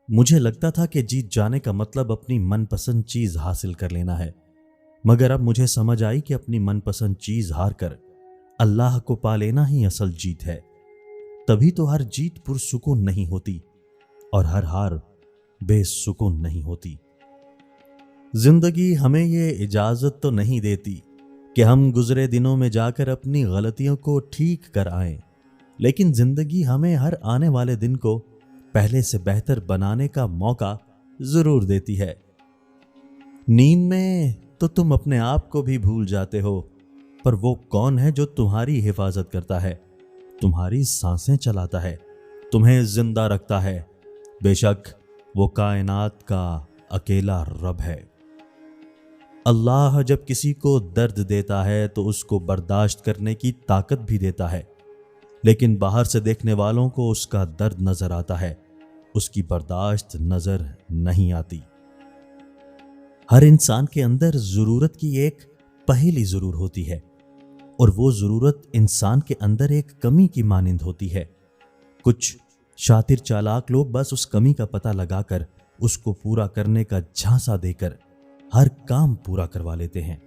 मुझे लगता था कि जीत जाने का मतलब अपनी मनपसंद चीज हासिल कर लेना है, मगर अब मुझे समझ आई कि अपनी मनपसंद चीज हार कर अल्लाह को पा लेना ही असल जीत है। तभी तो हर जीत पुरसुकून नहीं होती और हर हार बेसुकून नहीं होती। जिंदगी हमें ये इजाजत तो नहीं देती कि हम गुजरे दिनों में जाकर अपनी गलतियों को ठीक कर आएं, लेकिन जिंदगी हमें हर आने वाले दिन को पहले से बेहतर बनाने का मौका जरूर देती है। नींद में तो तुम अपने आप को भी भूल जाते हो, पर वो कौन है जो तुम्हारी हिफाजत करता है, तुम्हारी सांसें चलाता है, तुम्हें जिंदा रखता है? बेशक वो कायनात का अकेला रब है। अल्लाह जब किसी को दर्द देता है तो उसको बर्दाश्त करने की ताकत भी देता है, लेकिन बाहर से देखने वालों को उसका दर्द नजर आता है, उसकी बर्दाश्त नजर नहीं आती। हर इंसान के अंदर जरूरत की एक पहेली जरूर होती है, और वो जरूरत इंसान के अंदर एक कमी की मानिंद होती है। कुछ शातिर चालाक लोग बस उस कमी का पता लगाकर उसको पूरा करने का झांसा देकर हर काम पूरा करवा लेते हैं।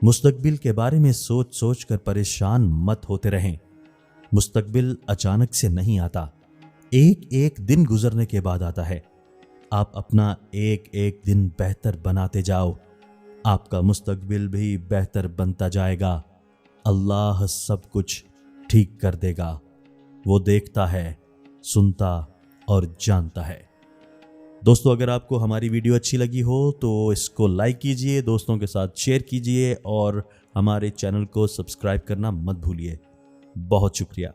मुस्तकबिल के बारे में सोच सोच कर परेशान मत होते रहें। मुस्तकबिल अचानक से नहीं आता, एक एक दिन गुजरने के बाद आता है। आप अपना एक एक दिन बेहतर बनाते जाओ, आपका मुस्तकबिल भी बेहतर बनता जाएगा। अल्लाह सब कुछ ठीक कर देगा। वो देखता है, सुनता और जानता है। दोस्तों, अगर आपको हमारी वीडियो अच्छी लगी हो तो इसको लाइक कीजिए, दोस्तों के साथ शेयर कीजिए और हमारे चैनल को सब्सक्राइब करना मत भूलिए। बहुत शुक्रिया।